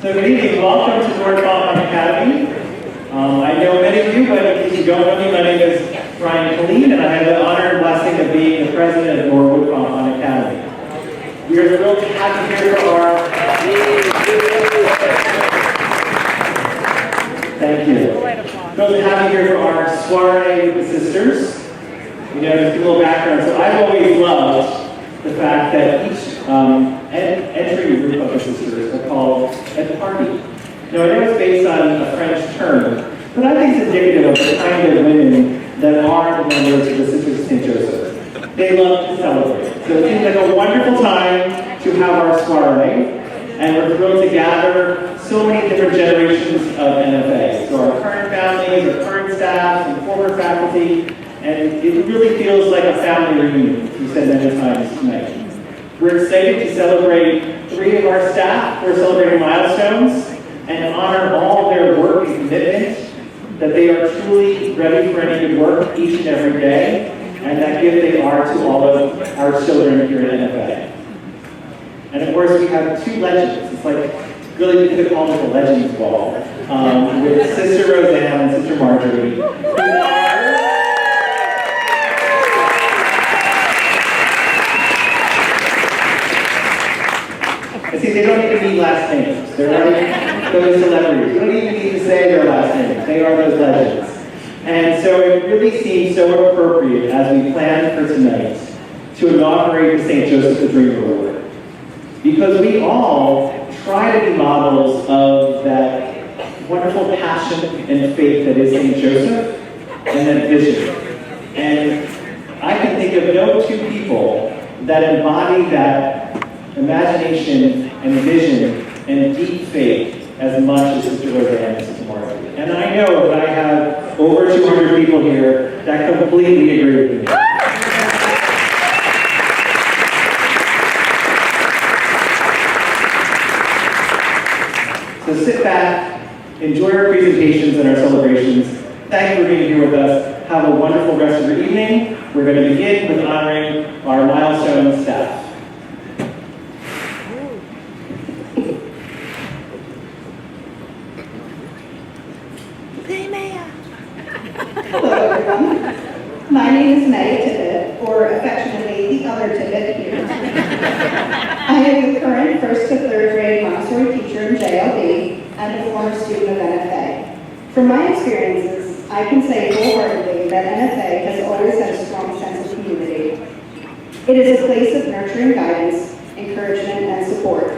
So good evening, welcome to Norwood-Fontbonne Academy. I know many of you, but in case you don't know me, my name is Brian Kathleen, and I have the honor and blessing of being the president of Norwood-Fontbonne Academy. We are thrilled to have you here for our... Thank you. Thrilled to have you here for our Soirée With The Sisters. You know, just a little background. So I've always loved the fact that each entry group of the sisters are called a party. Now, I know it's based on a French term, but I think it's indicative of the kind of women that are the members of the Sisters of St. Joseph. They love to celebrate. So it seems like a wonderful time to have our soiree, and we're thrilled to gather so many different generations of NFA. So our current families, our current staff, and former faculty, and it really feels like a family reunion, as we said many times tonight. We're excited to celebrate 3 of our staff who are celebrating milestones and honor all their work and commitment, that they are truly ready for any good work each and every day, and that gift they are to all of our children here at NFA. And of course, we have 2 legends. It's like, really, we could call it the Legends Ball, with Sister Roseann and Sister Marjorie. See, they don't even need last names. They're already those celebrities. You don't even need to say their last names. They are those legends. And so it really seems so appropriate as we plan for tonight to inaugurate the St. Joseph the Dreamer Award. Because we all try to be models of that wonderful passion and faith that is St. Joseph and that vision. And I can think of no 2 people that embody that imagination and vision and deep faith as much as Sister Roseann and Sister Marjorie. And I know that I have over 200 people here that completely agree with me. So sit back, enjoy our presentations and our celebrations. Thank you for being here with us. Have a wonderful rest of your evening. We're going to begin with honoring our milestone staff. Hello everyone. My name is May Tibbet, or affectionately the other Tibbet here. I am the current 1st to 3rd grade Montessori teacher in JLB and a former student of NFA. From my experiences, I can say wholeheartedly that NFA has always had a strong sense of community. It is a place of nurturing guidance, encouragement, and support,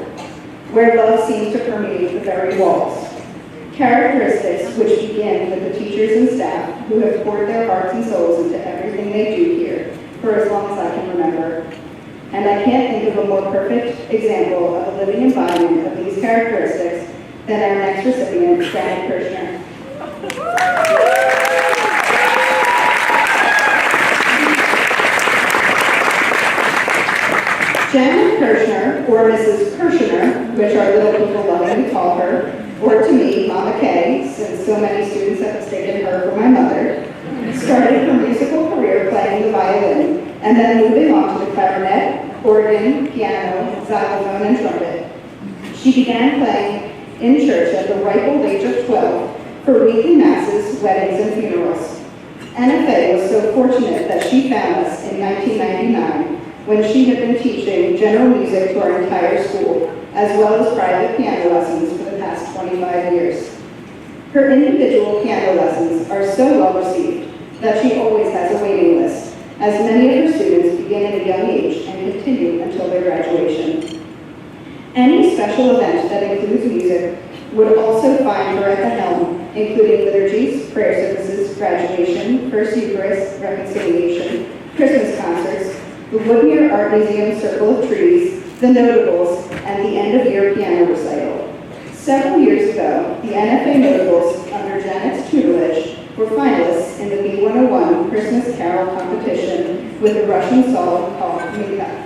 where love seems to permeate the very walls. Characteristics which begin with the teachers and staff who have poured their hearts and souls into everything they do here for as long as I can remember. And I can't think of a more perfect example of a living embodiment of these characteristics than our next recipient, Janet Kershner. Janet Kershner, or Mrs. Kershner, which our little people lovingly call her, or to me, Mama Kay, since so many students have mistaken her for my mother, started her musical career playing the violin, and then moving on to the clarinet, organ, piano, xylophone, and trumpet. She began playing in church at the ripe old age of 12 for weekly masses, weddings, and funerals. NFA was so fortunate that she found us in 1999 when she had been teaching general music to our entire school, as well as private piano lessons for the past 25 years. Her individual piano lessons are so well received that she always has a waiting list, as many of her students begin at a young age and continue until their graduation. Any special event that includes music would also find her at the helm, including liturgies, prayer services, graduation, First Eucharist, reconciliation, Christmas concerts, the Woodmere Art Museum Circle of Trees, the Notables, and the end-of-year piano recital. Several years ago, the NFA Notables, under Janet's tutelage, were finalists in the B101 Christmas Carol competition with a Russian song called Mika.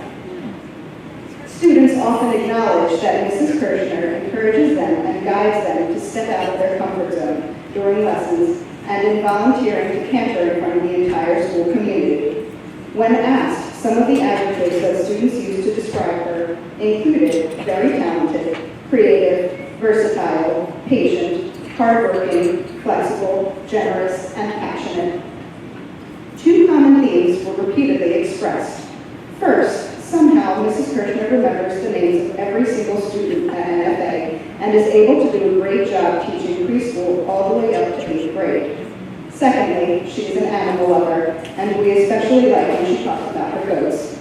Students often acknowledge that Mrs. Kershner encourages them and guides them to step out of their comfort zone during lessons and in volunteering to cantor in front of the entire school community. When asked, some of the adjectives that students used to describe her included very talented, creative, versatile, patient, hardworking, flexible, generous, and passionate. Two common themes were repeatedly expressed. First, somehow Mrs. Kershner remembers the names of every single student at NFA and is able to do a great job teaching preschool all the way up to 8th grade. Secondly, she is an animal lover, and we especially like when she talks about her goats.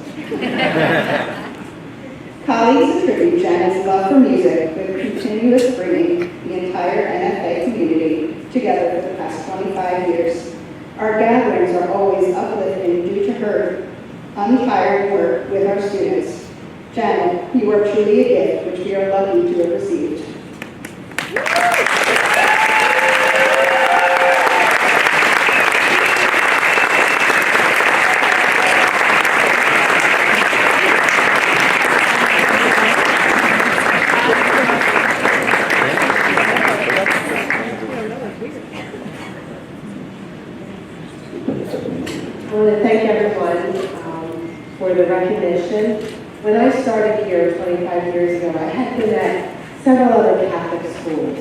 Colleagues attribute Janet's love for music with continuous bringing the entire NFA community together for the past 25 years. Our gatherings are always uplifting due to her untired work with our students. Janet, you are truly a gift which we are lucky to have received. I want to thank everyone for the recognition. When I started here 25 years ago, I had been at several other Catholic schools,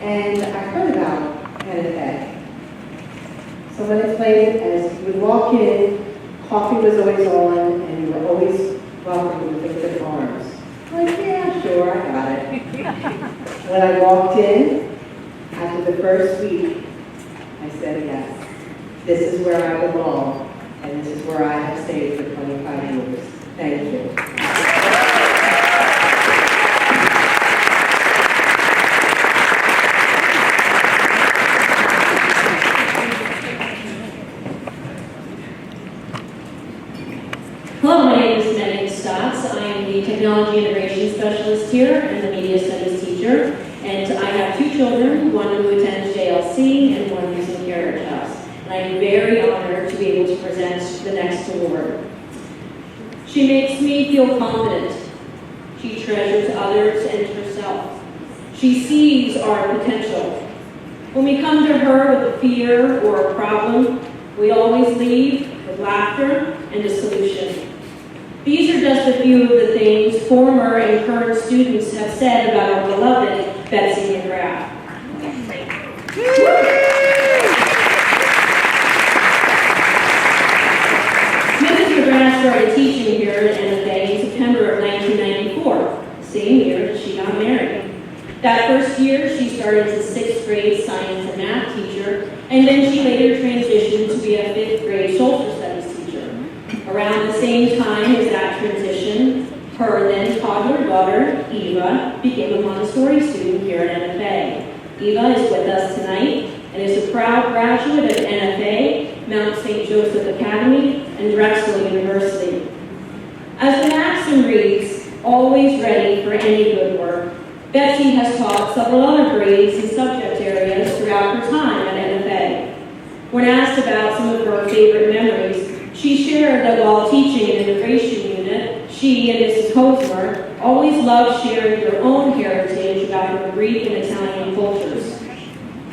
and I heard about NFA. Someone explained it as you would walk in, coffee was always on, and you were always welcomed with open arms. I'm like, yeah, sure, I got it. When I walked in, after the first week, I said yes. This is where I belong, and this is where I have stayed for 25 years. Thank you. Hello, my name is Megan Stotts. I am the Technology Integration Specialist here and the Media Studies teacher. And I have two children, one who attends JLC and one who's in Carriage House. And I am very honored to be able to present the next award. She makes me feel confident. She treasures others and herself. She sees our potential. When we come to her with a fear or a problem, we always leave with laughter and a solution. These are just a few of the things former and current students have said about our beloved Betsy McGrath. Mrs. McGrath started teaching here at NFA in September of 1994, the same year that she got married. That first year, she started as a 6th grade science and math teacher, and then she later transitioned to be a 5th grade social studies teacher. Around the same time as that transition, her then toddler daughter, Eva, became a Montessori student here at NFA. Eva is with us tonight and is a proud graduate of NFA, Mount St. Joseph Academy, and Drexel University. As the maxim reads, always ready for any good work, Betsy has taught several other grades and subject areas throughout her time at NFA. When asked about some of her favorite memories, she shared that while teaching an integration unit, she and Mrs. Hosmer always loved sharing their own heritage about her Greek and Italian cultures.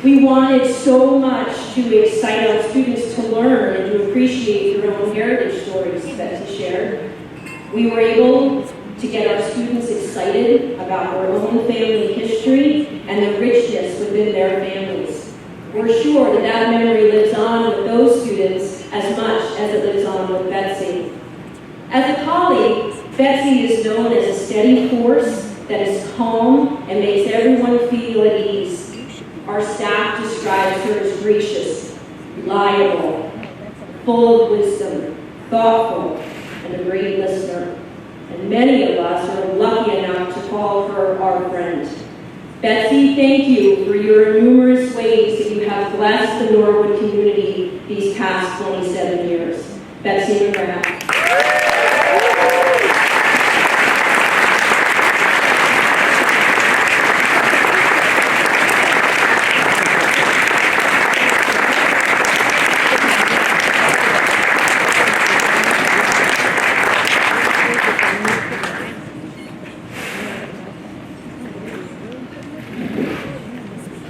We wanted so much to excite our students to learn and to appreciate their own heritage stories, Betsy shared. We were able to get our students excited about their own family history and the richness within their families. We're sure that that memory lives on with those students as much as it lives on with Betsy. As a colleague, Betsy is known as a steady force that is calm and makes everyone feel at ease. Our staff describes her as gracious, reliable, full of wisdom, thoughtful, and a great listener. And many of us are lucky enough to call her our friend. Betsy, thank you for your numerous ways that you have blessed the Norwood community these past 27 years. Betsy McGrath.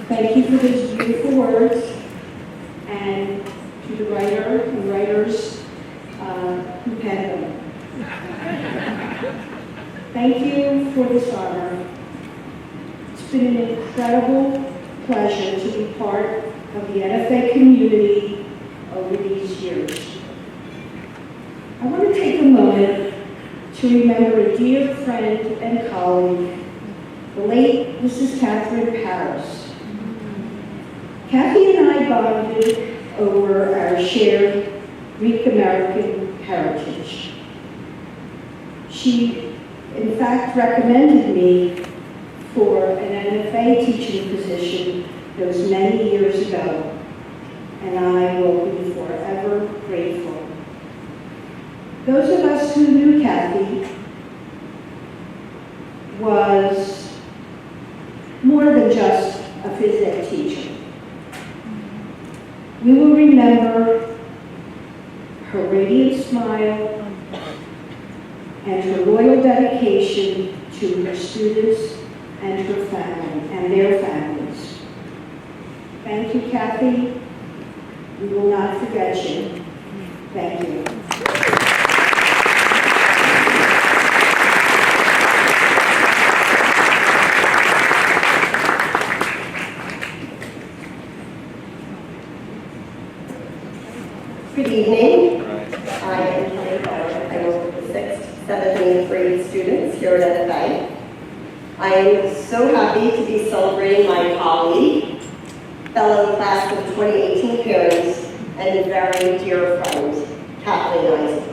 Thank you for these beautiful words, and to the writer and writers who penned them. Thank you for this honor. It's It's been an incredible pleasure to be part of the NFA community over these years. I want to take a moment to remember a dear friend and colleague, the late Mrs. Catherine Paris. Kathy and I bonded over our shared Greek American heritage. She, in fact, recommended me for an NFA teaching position those many years ago, and I will be forever grateful. Those of us who knew Kathy was more than just a phys ed teacher. We will remember her radiant smile and her loyal dedication to her students and her family and their families. Thank you, Kathy. We will not forget you. Thank you. Good evening. I am Kathleen Eiser. I work with the 6th, 7th, and 8th grade students here at NFA. I am so happy to be celebrating my colleague, fellow class of 2018 parents, and very dear friend, Kathleen Eiser.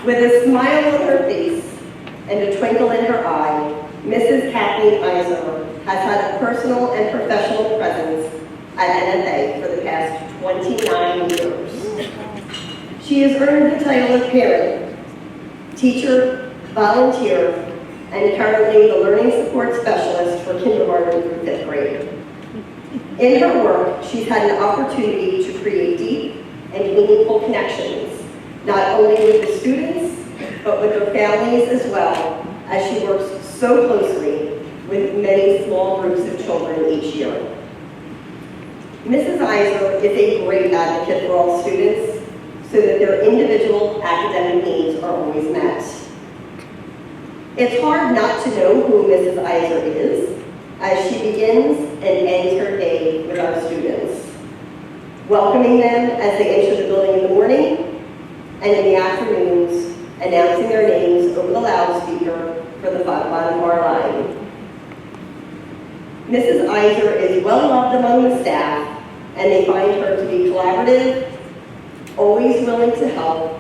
With a smile on her face and a twinkle in her eye, Mrs. Kathleen Eiser has had a personal and professional presence at NFA for the past 29 years. She has earned the title of parent, teacher, volunteer, and currently the learning support specialist for kindergarten through 5th grade. In her work, she's had an opportunity to create deep and meaningful connections, not only with the students, but with their families as well, as she works so closely with many small groups of children each year. Mrs. Eiser is a great advocate for all students so that their individual academic needs are always met. It's hard not to know who Mrs. Eiser is as she begins and ends her day with our students, welcoming them as they enter the building in the morning and in the afternoons, announcing their names over the loudspeaker for the Fonbonne line. Mrs. Eiser is well loved among the staff, and they find her to be collaborative, always willing to help,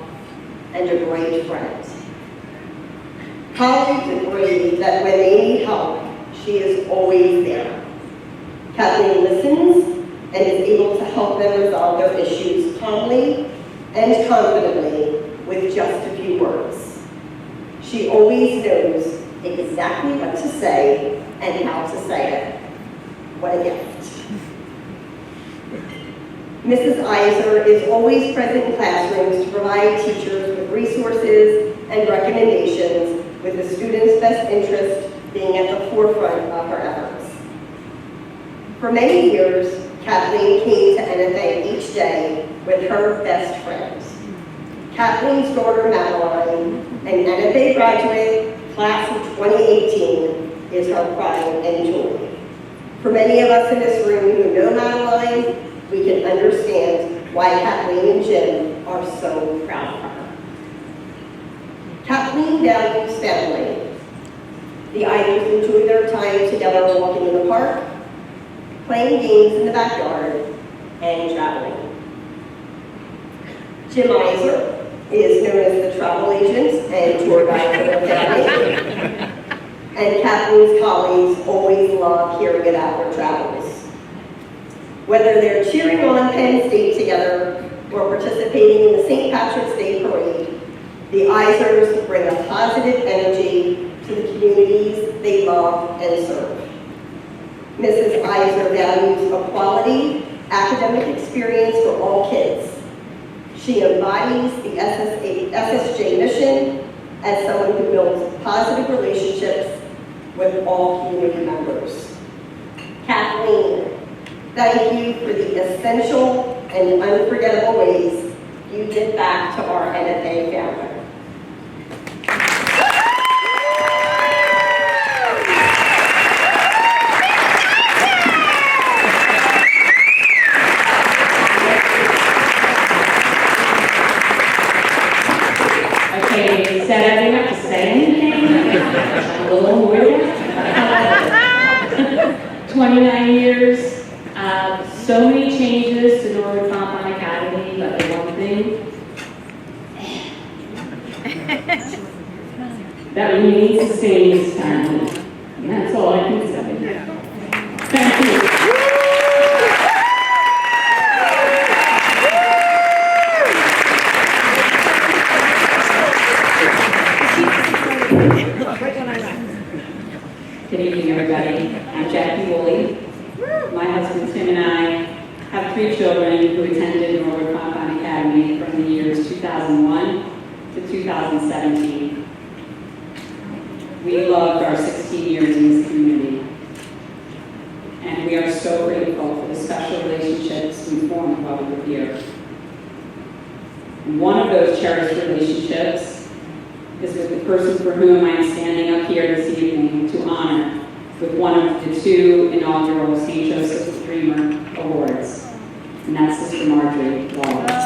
and a great friend. Colleagues agree that when they need help, she is always there. Kathleen listens and is able to help them resolve their issues calmly and confidently with just a few words. She always knows exactly what to say and how to say it. What a gift. Mrs. Eiser is always present in classrooms to provide teachers with resources and recommendations, with the students' best interest being at the forefront of her efforts. For many years, Kathleen came to NFA each day with her best friend. Kathleen's daughter, Madeline, an NFA graduate, class of 2018, is her pride and joy. For many of us in this room who know Madeline, we can understand why Kathleen and Jim are so proud of her. Kathleen values family. The Eisers enjoy their time together walking in the park, playing games in the backyard, and traveling. Jim Eiser is known as the travel agent and tour guide for their family. And Kathleen's colleagues always love hearing about their travels. Whether they're cheering on Penn State together or participating in the St. Patrick's Day Parade, the Eisers bring a positive energy to the communities they love and serve. Mrs. Eiser values a quality academic experience for all kids. She embodies the SSJ mission as someone who builds positive relationships with all community members. Kathleen, thank you for the essential and unforgettable ways you give back to our NFA family. Okay, instead I didn't have to say anything. I'm a little weird. 29 years, so many changes to Norwood-Fontbonne Academy, but the one thing that remains the same is family. And that's all I can say. Thank you. Good evening, everybody. I'm Jackie Woolley. My husband Tim and I have 3 children who attended Norwood-Fontbonne Academy from the years 2001 to 2017. We loved our 16 years in this community, and we are so grateful for the special relationships we formed while we were here. And one of those cherished relationships is with the person for whom I am standing up here this evening to honor with one of the 2 inaugural St. Joseph Dreamer Awards, and that's Sister Marjorie, Lawless.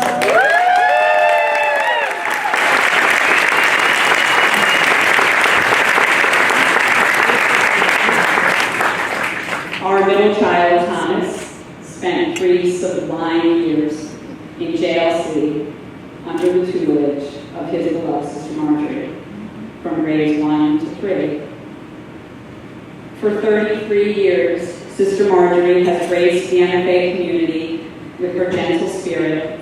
Our middle child, Thomas, spent 3 sublime years in jail city under the tutelage of his beloved Sister Marjorie, from grades 1 to 3. For 33 years, Sister Marjorie has graced the NFA community with her gentle spirit,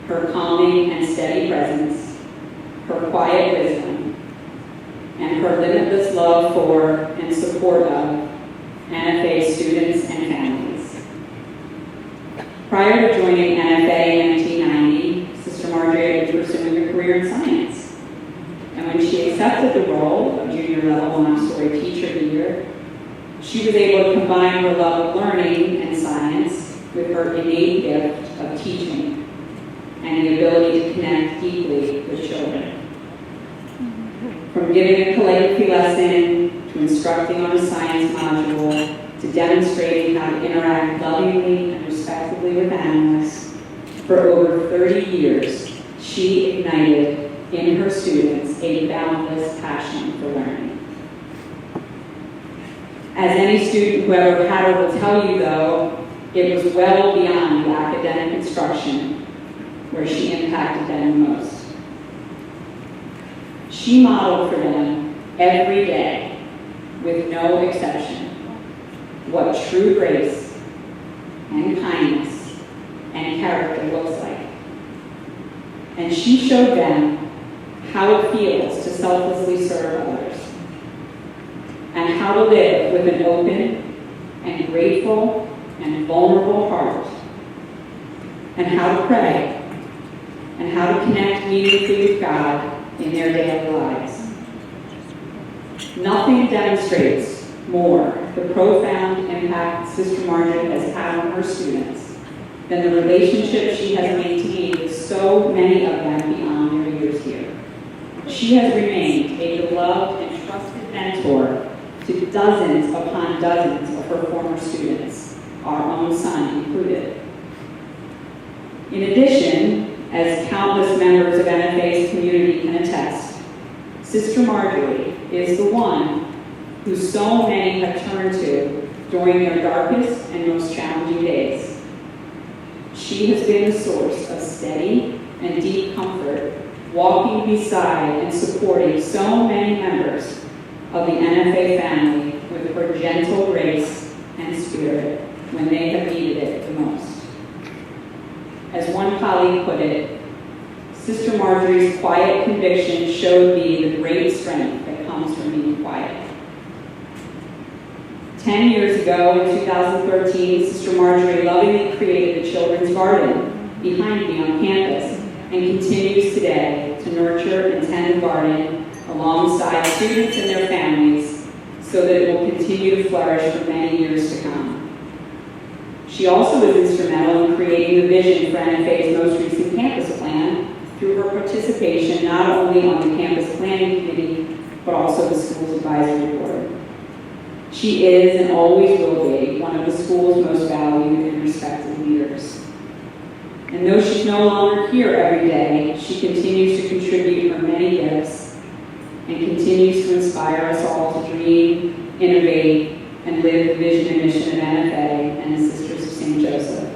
her calming and steady presence, her quiet wisdom, and her limitless love for and support of NFA students and families. Prior to joining NFA in 1990, Sister Marjorie was pursuing a career in science. And when she accepted the role of junior level Montessori teacher of the year, she was able to combine her love of learning and science with her innate gift of teaching and the ability to connect deeply with children. From giving a calligraphy lesson to instructing on a science module to demonstrating how to interact lovingly and respectfully with animals, for over 30 years, she ignited in her students a boundless passion for learning. As any student who ever had her will tell you, though, it was well beyond the academic instruction where she impacted them the most. She modeled for them every day, with no exception, what true grace and kindness and character looks like. And she showed them how it feels to selflessly serve others, and how to live with an open and grateful and vulnerable heart, and how to pray, and how to connect meaningfully with God in their daily lives. Nothing demonstrates more the profound impact Sister Marjorie has had on her students than the relationship she has maintained with so many of them beyond their years here. She has remained a beloved and trusted mentor to dozens upon dozens of her former students, our own son included. In addition, as countless members of NFA's community can attest, Sister Marjorie is the one who so many have turned to during their darkest and most challenging days. She has been the source of steady and deep comfort, walking beside and supporting so many members of the NFA family with her gentle grace and spirit when they have needed it the most. As one colleague put it, Sister Marjorie's quiet conviction showed me the great strength that comes from being quiet. 10 years ago, in 2013, Sister Marjorie lovingly created a children's garden behind me on campus and continues today to nurture and tend the garden alongside students and their families so that it will continue to flourish for many years to come. She also was instrumental in creating the vision for NFA's most recent campus plan through her participation not only on the campus planning committee, but also the school's advisory board. She is and always will be one of the school's most valued and respected leaders. And though she's no longer here every day, she continues to contribute her many gifts and continues to inspire us all to dream, innovate, and live the vision and mission of NFA and the Sisters of St. Joseph.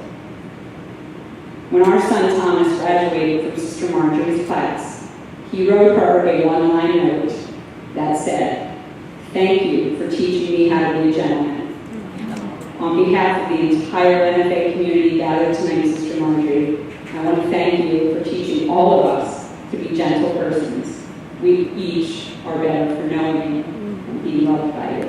When our son Thomas graduated from Sister Marjorie's class, he wrote her a one-line note that said, "Thank you for teaching me how to be a gentleman." On behalf of the entire NFA community gathered tonight, Sister Marjorie, I want to thank you for teaching all of us to be gentle persons. We each are better for knowing you and being loved by you.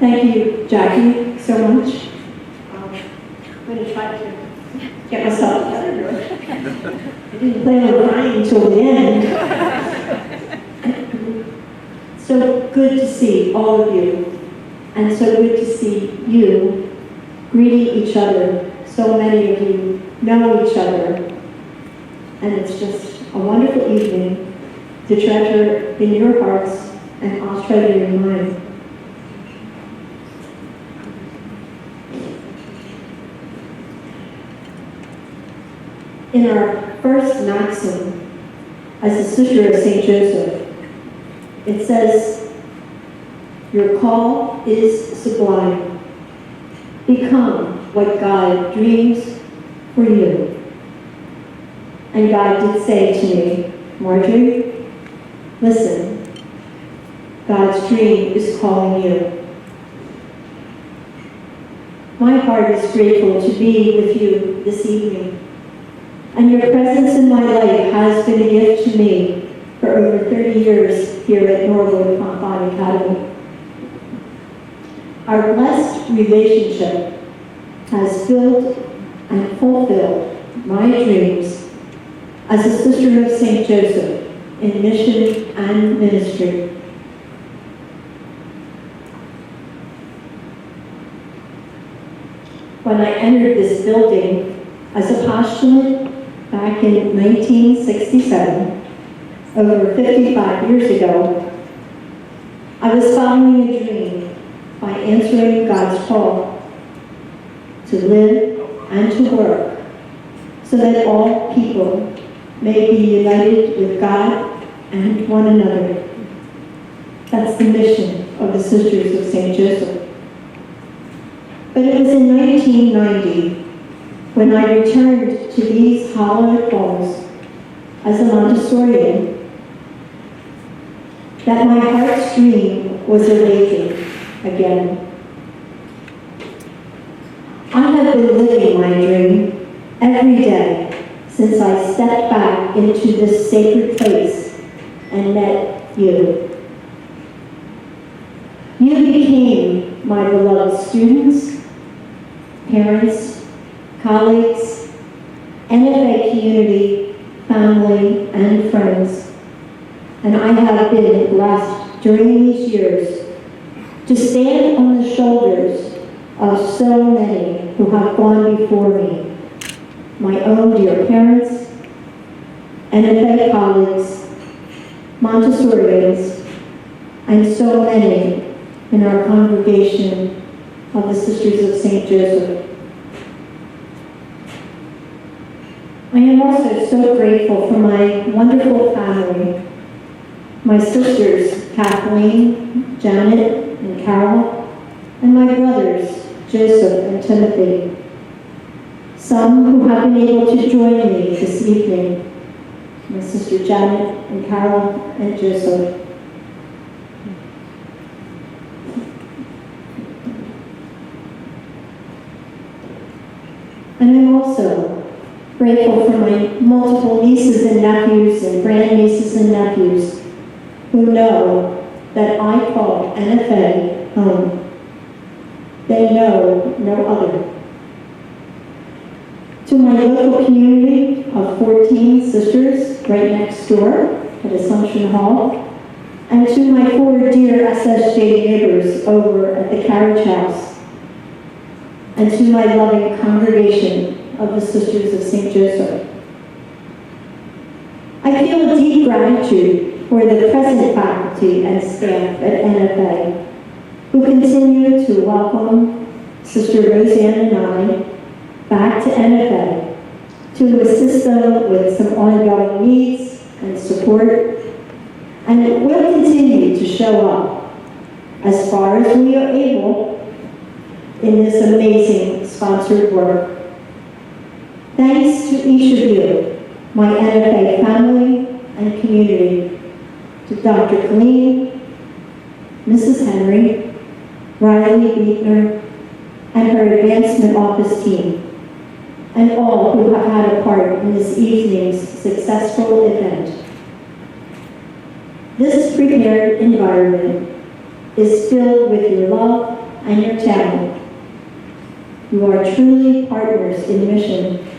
Thank you, Jackie, so much. I'm going to try to get myself together. I didn't plan on crying until the end. So good to see all of you, and so good to see you greeting each other. So many of you know each other, and it's just a wonderful evening to treasure in your hearts, and I'll treasure in mine. In our first maxim, as a sister of St. Joseph, it says, "Your call is sublime. Become what God dreams for you." And God did say to me, "Marjorie, listen, God's dream is calling you." My heart is grateful to be with you this evening. And your presence in my life has been a gift to me for over 30 years here at Norwood-Fontbonne Academy. Our blessed relationship has filled and fulfilled my dreams as a sister of St. Joseph in mission and ministry. When I entered this building as a postulant back in 1967, over 55 years ago, I was following a dream by answering God's call to live and to work so that all people may be united with God and one another. That's the mission of the Sisters of St. Joseph. But it was in 1990 when I returned to these hallowed halls as a Montessorian that my heart's dream was awakened again. I have been living my dream every day since I stepped back into this sacred place and met you. You became my beloved students, parents, colleagues, NFA community, family, and friends. And I have been blessed during these years to stand on the shoulders of so many who have gone before me, my own dear parents, NFA colleagues, Montessorians, and so many in our congregation of the Sisters of St. Joseph. I am also so grateful for my wonderful family, my sisters, Kathleen, Janet, and Carol, and my brothers, Joseph and Timothy. Some who have been able to join me this evening, my sister Janet and Carol and Joseph. grateful for my multiple nieces and nephews and grandnieces and nephews who know that I call NFA home. They know no other. To my local community of 14 sisters right next door at Assumption Hall, and to my 4 dear SSJ neighbors over at the Carriage House, and to my loving congregation of the Sisters of St. Joseph. I feel a deep gratitude for the present faculty and staff at NFA who continue to welcome Sister Roseann and I back to NFA to assist them with some ongoing needs and support, and will continue to show up as far as we are able in this amazing sponsored work. Thanks to each of you, my NFA family and community, to Dr. Kathleen, Mrs. Henry, Riley Beekner, and her advancement office team, and all who have had a part in this evening's successful event. This prepared environment is filled with your love and your talent. You are truly partners in mission.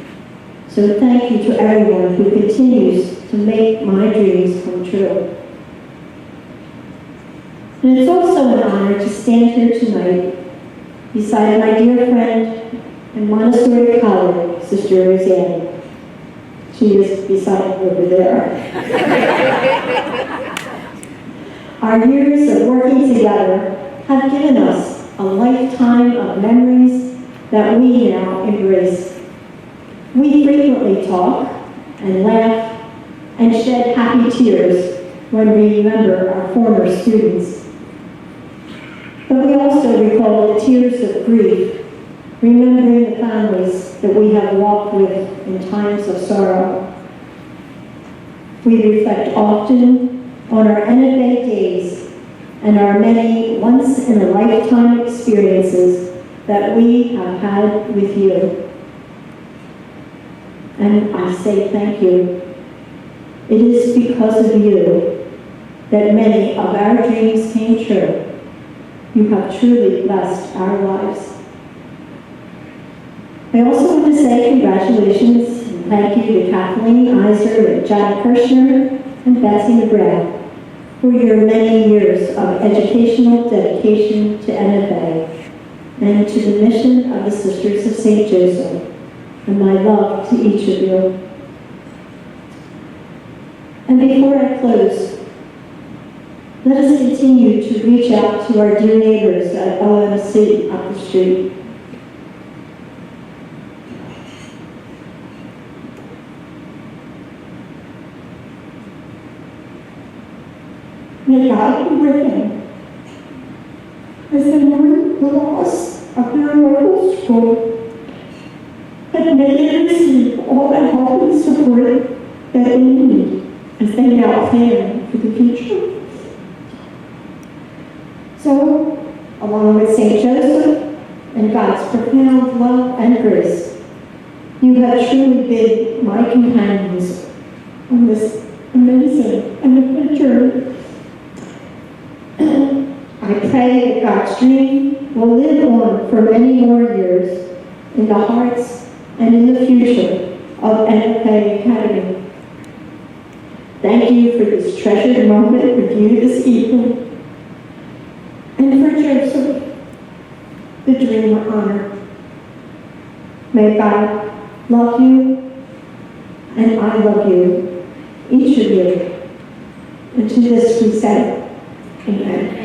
So thank you to everyone who continues to make my dreams come true. And it's also an honor to stand here tonight beside my dear friend and Montessori colleague, Sister Roseann. She is beside me over there. Our years of working together have given us a lifetime of memories that we now embrace. We frequently talk and laugh and shed happy tears when we remember our former students. But we also recall the tears of grief, remembering the families that we have walked with in times of sorrow. We reflect often on our NFA days and our many once-in-a-lifetime experiences that we have had with you. And I say thank you. It is because of you that many of our dreams came true. You have truly blessed our lives. I also want to say congratulations and thank you to Kathleen Eiser and John Kershner and Betsy McGrath for your many years of educational dedication to NFA and to the mission of the Sisters of St. Joseph, and my love to each of you. And before I close, let us continue to reach out to our dear neighbors at OMC up the street. May God be with him as they mourn the loss of their local school, and may they receive all the help and support that they need as they now plan for the future. So, along with St. Joseph and God's profound love and grace, you have truly been my companions on this amazing adventure. I pray that God's dream will live on for many more years in the hearts and in the future of NFA Academy. Thank you for this treasured moment with you this evening, and for Joseph, the dreamer honor. May God love you, and I love you, each of you. And to this we say, Amen.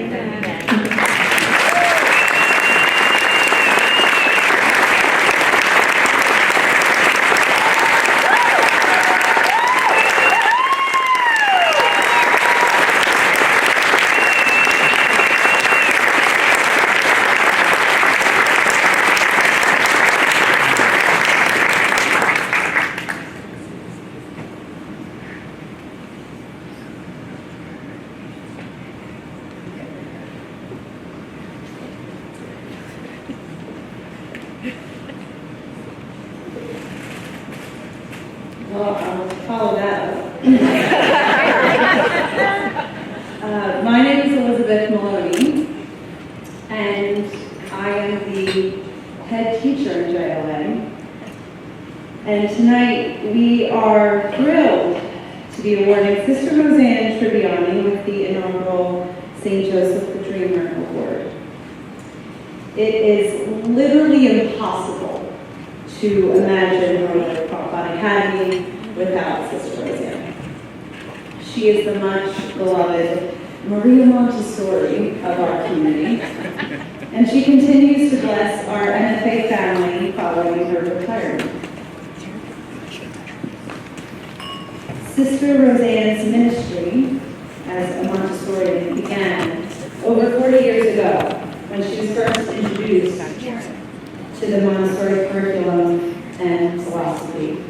Well, I'll follow that up. My name is Elizabeth Maloney, and I am the head teacher in JLN. And tonight we are thrilled to be awarding Sister Roseann Tribuiani with the inaugural St. Joseph the Dreamer Award. It is literally impossible to imagine Norwood-Fontbonne Academy without Sister Roseann. She is the much beloved Maria Montessori of our community, and she continues to bless our NFA family following her retirement. Sister Rosann's ministry as a Montessorian began over 40 years ago when she was first introduced to the Montessori curriculum and philosophy.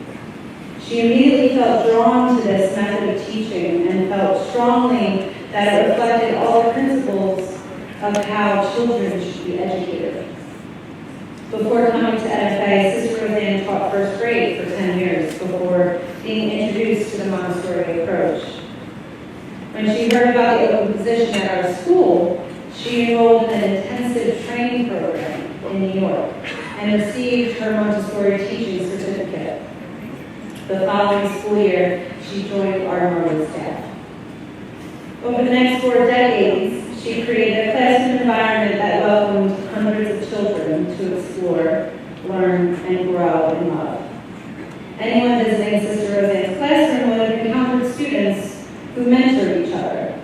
She immediately felt drawn to this method of teaching and felt strongly that it reflected all the principles of how children should be educated. Before coming to NFA, Sister Roseann taught first grade for 10 years before being introduced to the Montessori approach. When she heard about the open position at our school, she enrolled in an intensive training program in New York and received her Montessori teaching certificate. The following school year, she joined our Norwood staff. Over the next 4 decades, she created a classroom environment that welcomed hundreds of children to explore, learn, and grow in love. Anyone visiting Sister Rosann's classroom would have encountered students who mentored each other,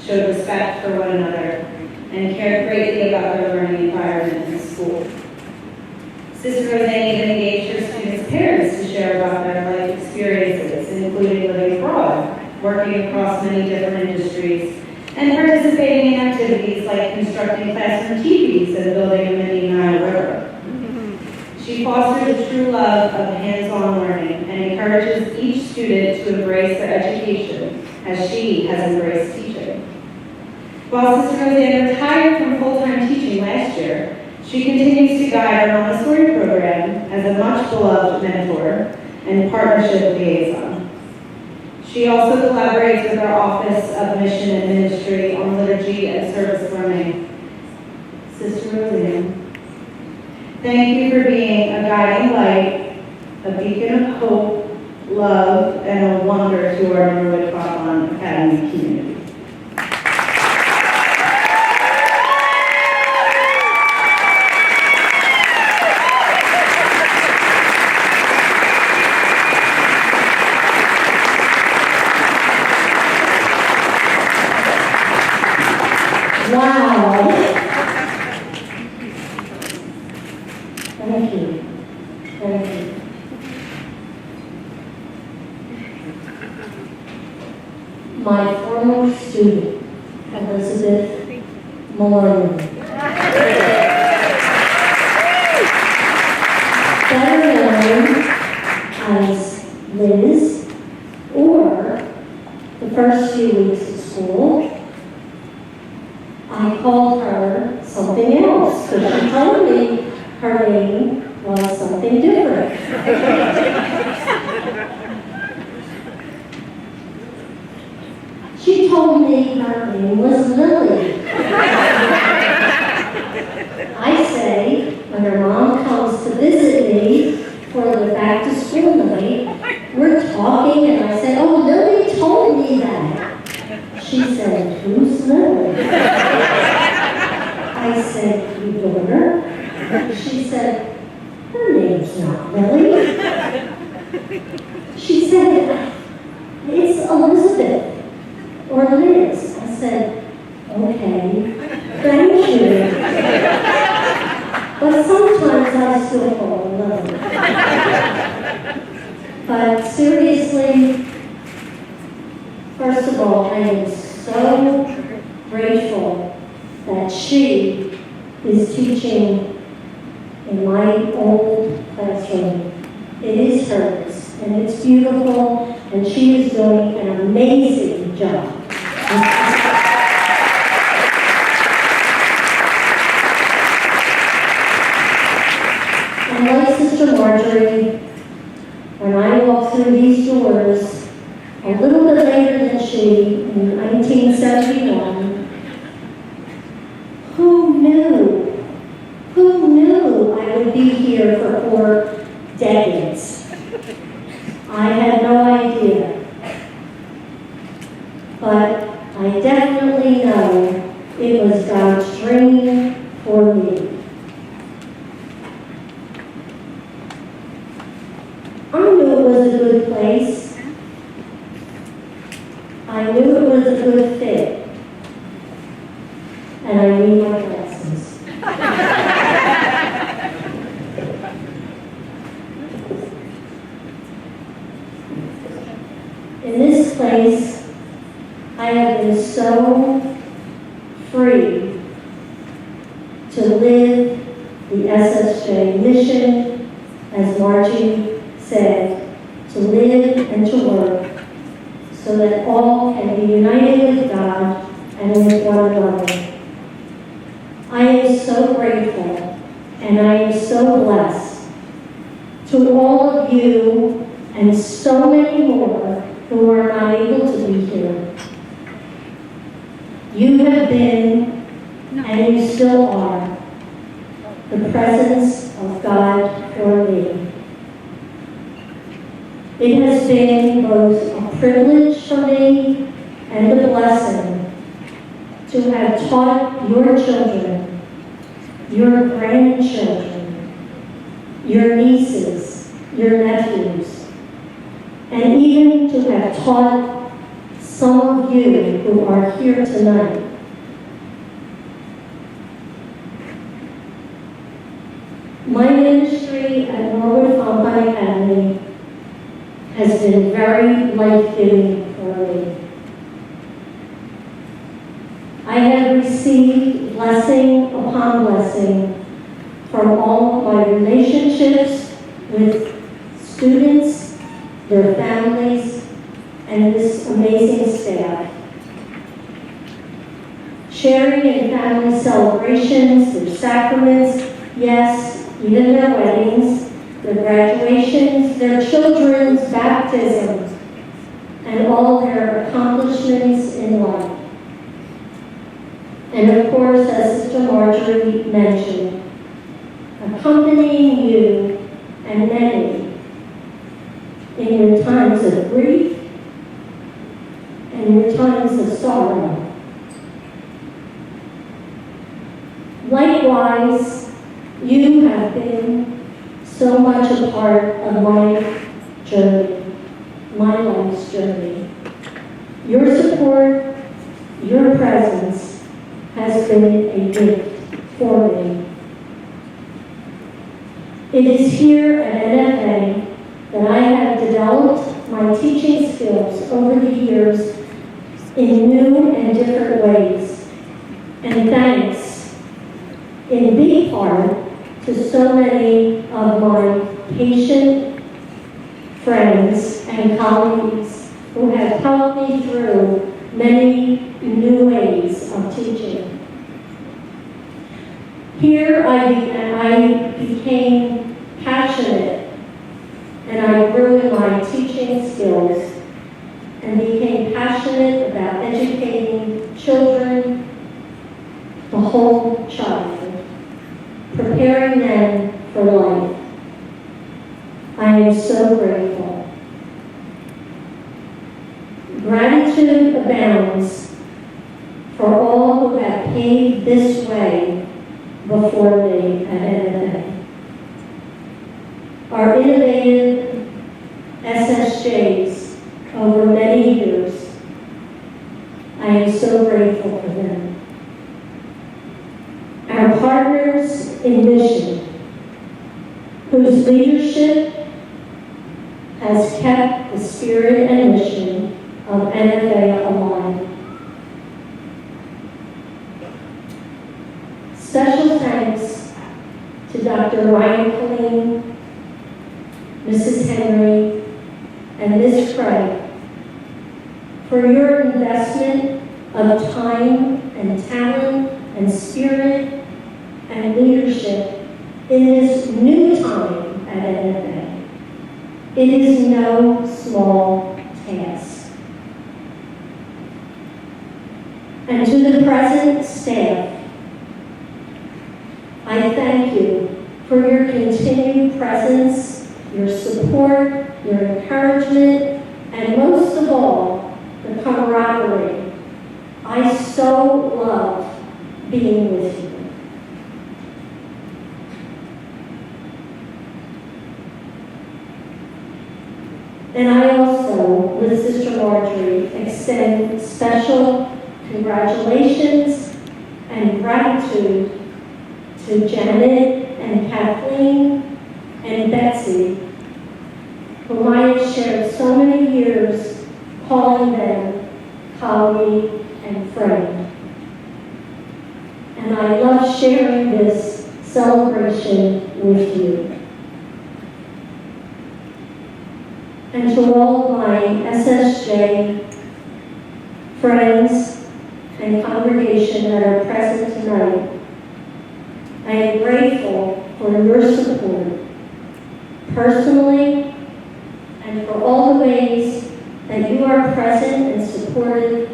showed respect for one another, and cared greatly about their learning environment in school. Sister Roseann even engaged her students' parents to share about their life experiences, including living abroad, working across many different industries, and participating in activities like constructing classroom teepees and building a mini Nile River. She fosters a true love of hands-on learning and encourages each student to embrace their education as she has embraced teaching. While Sister Roseann retired from full-time teaching last year, she continues to guide our Montessori program as a much-beloved mentor and partnership liaison. She also collaborates with our Office of Mission and Ministry on liturgy and service learning. Sister Roseann, thank you for being a guiding light, a beacon of hope, love, and a wonder to our Norwood-Fontbonne Academy community. Wow. Thank you. Thank you. My former student, Elizabeth Maloney. Better known as Liz, or the first few weeks of school, I called her something else because she told me her name was something different. She told me her name was Lily. I say, when her mom comes to visit me for the back to school night, we're talking and I said, oh, Lily told me that. She said, who's Lily? I said, your daughter? She said, her name's not Lily. She said, it's Elizabeth or Liz. I said, okay, thank you. But sometimes I still fall in love. But seriously, first of all, I am so grateful that she is teaching in my old classroom. It is hers, and it's beautiful, and she is doing an amazing job. And like Sister Marjorie, when I walk through these doors a little bit later than she in 1971, who knew? Who knew I would be here for 4 decades? I had no idea. But I definitely know it was God's dream for me. I knew it was a good place. I knew it was a good fit. And I need my glasses. In this place, I have been so free to live the SSJ mission, as Margie said, to live and to work so that all can be united with God and with one another. I am so grateful and I am so blessed to all of you and so many more who are not able to be here. You have been, and you still are, the presence of God for me. It has been both a privilege for me and a blessing to have taught your children, your grandchildren, your nieces, your nephews, and even to have taught some of you who are here tonight. My ministry at Norwood-Fontbonne Academy has been very life-giving for me. I have received blessing upon blessing from all of my relationships with students, their families, and this amazing staff. Sharing in family celebrations, their sacraments, yes, even their weddings, their graduations, their children's baptisms, and all their accomplishments in life. And of course, as Sister Marjorie mentioned, accompanying you and many in your times of grief and your times of sorrow. Likewise, you have been so much a part of my journey, my life's journey. Your support, your presence has been a gift for me. It is here at NFA that I have developed my teaching skills over the years in new and different ways. And thanks, in big part, to so many of my patient friends and colleagues who have helped me through many new ways of teaching. Here I became passionate and I grew in my teaching skills and became passionate about educating children, the whole child, preparing them for life. I am so grateful. Gratitude abounds for all who have paved this way before me at NFA. Our innovative SSJs over many years, I am so grateful for them. Our partners in mission, whose leadership has kept the spirit and mission of NFA alive. Special thanks to Dr. Ryan Colleen, Mrs. Henry, and Ms. Craig for your investment of time and talent and spirit and leadership in this new time at NFA. It is no small task. And to the present staff, I thank you for your continued presence, your support, your encouragement, and most of all, the camaraderie. I so love being with you. And I also, with Sister Marjorie, extend special congratulations and gratitude to Janet and Kathleen and Betsy, whom I have shared so many years calling them colleague and friend. And I love sharing this celebration with you. And to all my SSJ friends and congregation that are present tonight, I am grateful for your support, personally, and for all the ways that you are present and supportive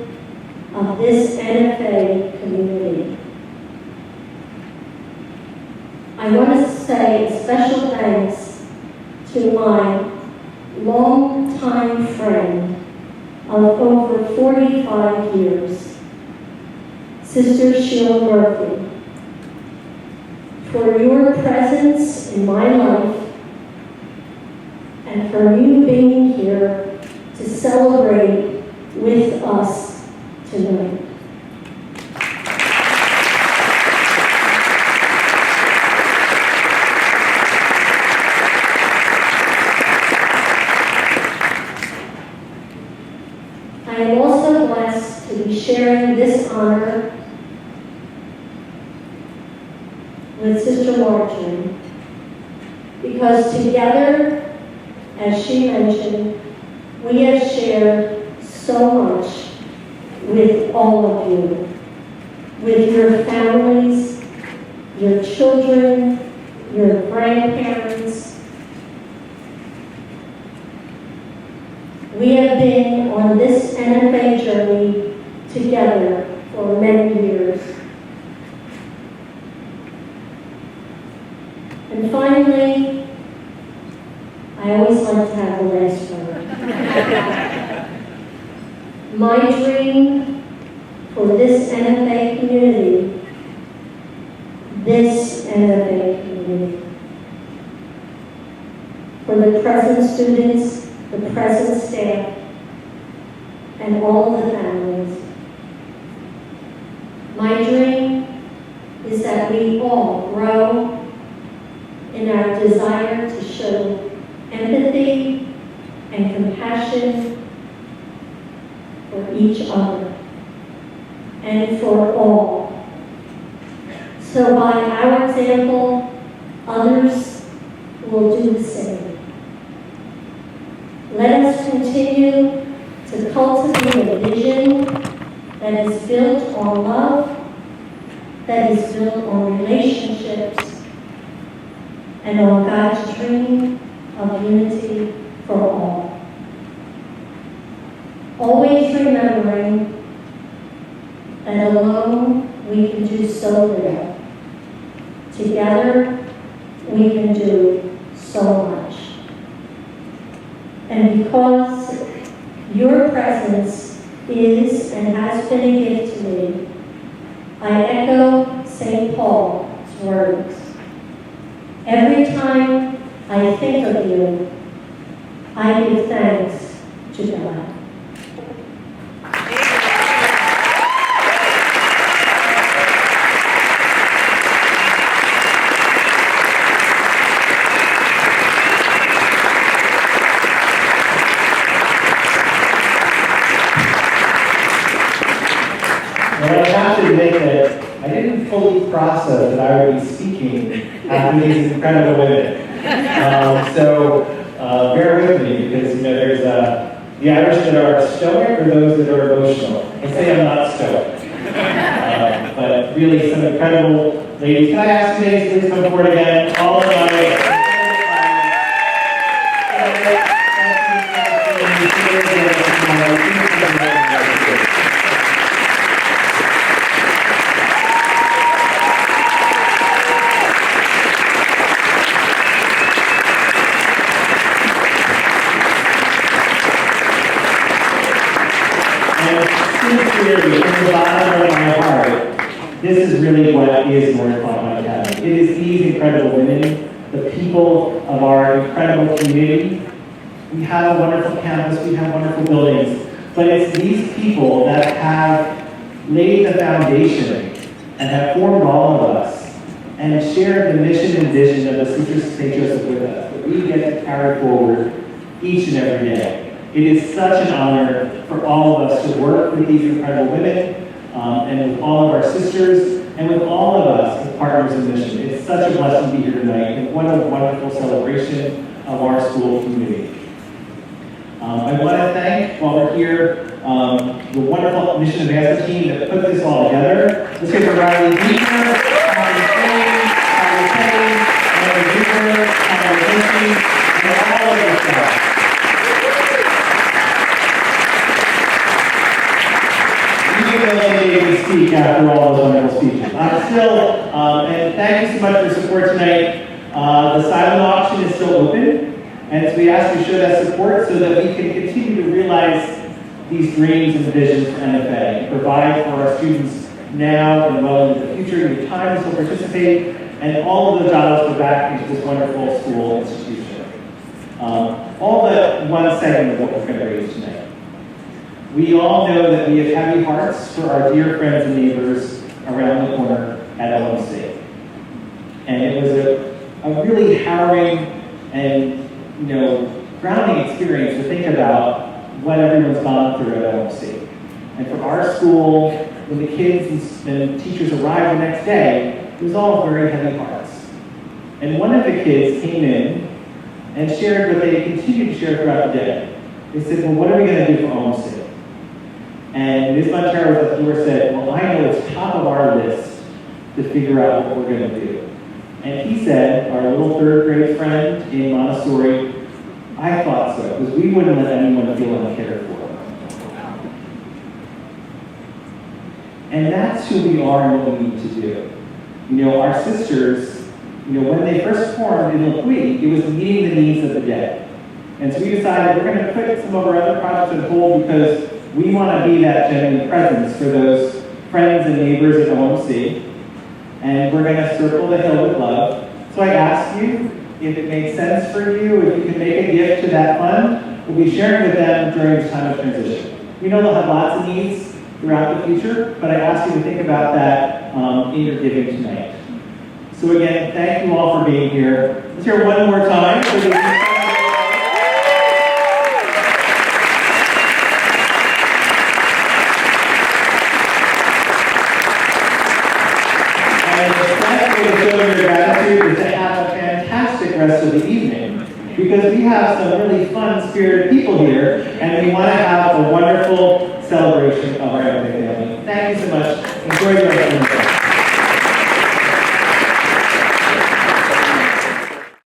of this NFA community. I want to say a special thanks to my longtime friend of over 45 years, Sister Sheila Murphy, for your presence in my life and for you being here to celebrate with us tonight. I am also blessed to be sharing this honor with Sister Marjorie, because together, as she mentioned, we have shared so much with all of you, with your families, your children, your grandparents. We have been on this NFA journey together for many years. And finally, I always like to have the last word. My dream for this NFA community, for the present students, the present staff, and all of the families. My dream is that we all grow in our desire to show empathy and compassion for each other and for all. So by our example, others will do the same. Let us continue to cultivate a vision that is built on love, that is built on relationships, and on God's dream of unity for all. Always remembering that alone we can do so little. Together we can do so much. And because your presence is and has been a gift to me, I echo St. Paul's words. Every time I think of you, I give thanks to God. And I have to admit that I didn't fully process that I would be speaking after these incredible women. So bear with me, because there's the Irish that are stoic or those that are emotional. I say I'm not stoic. But really some incredible ladies. Can I ask you ladies to please come forward again? All of my Sincerely, from the bottom of my heart, this is really what is Norwood-Fontbonne Academy. It is these incredible women, the people of our incredible community. We have a wonderful campus, we have wonderful buildings, but it's these people that have laid the foundation and have formed all of us and shared the mission and vision of the Sisters of St. Joseph with us, that we get to carry forward each and every day. It is such an honor for all of us to work with these incredible women and with all of our sisters and with all of us as partners in mission. It's such a blessing to be here tonight, and what a wonderful celebration of our school community. I want to thank, while we're here, the wonderful Mission Advancement team that put this all together. Let's hear from Riley Beaker, Tommy Kane, Mary Beaker, and all of the staff. To speak after all those wonderful speeches. And thank you so much for your support tonight. The silent auction is still open, and so we ask you to show that support so that we can continue to realize these dreams and visions for NFA, and provide for our students now and well into the future. Your time to still participate, and all of the dollars go back into this wonderful school institution. All but one segment of what we're going to raise tonight. We all know that we have heavy hearts for our dear friends and neighbors around the corner at LMC. And it was a really harrowing and grounding experience to think about what everyone's gone through at LMC. And for our school, when the kids and teachers arrived the next day, it was all very heavy hearts. And one of the kids came in and shared what they continued to share throughout the day. They said, well, what are we going to do for LMC? And Ms. Montero at the door said, well, I know it's top of our list to figure out what we're going to do. And he said, our little third grade friend in Montessori, I thought so, because we wouldn't let anyone feel uncared for. And that's who we are and what we need to do. Our sisters, when they first formed in Lapuit, it was meeting the needs of the day. And so we decided we're going to put some of our other projects on hold because we want to be that genuine presence for those friends and neighbors at OMC, and we're going to circle the hill with love. So I ask you, if it makes sense for you, if you can make a gift to that fund, we'll be sharing with them during this time of transition. We know they'll have lots of needs throughout the future, but I ask you to think about that in your giving tonight. So again, thank you all for being here. Let's hear one more time for the is to have a fantastic rest of the evening, because we have some really fun, spirited people here, and we want to have a wonderful celebration of our everyday family. Thank you so much. Enjoy the rest of the day.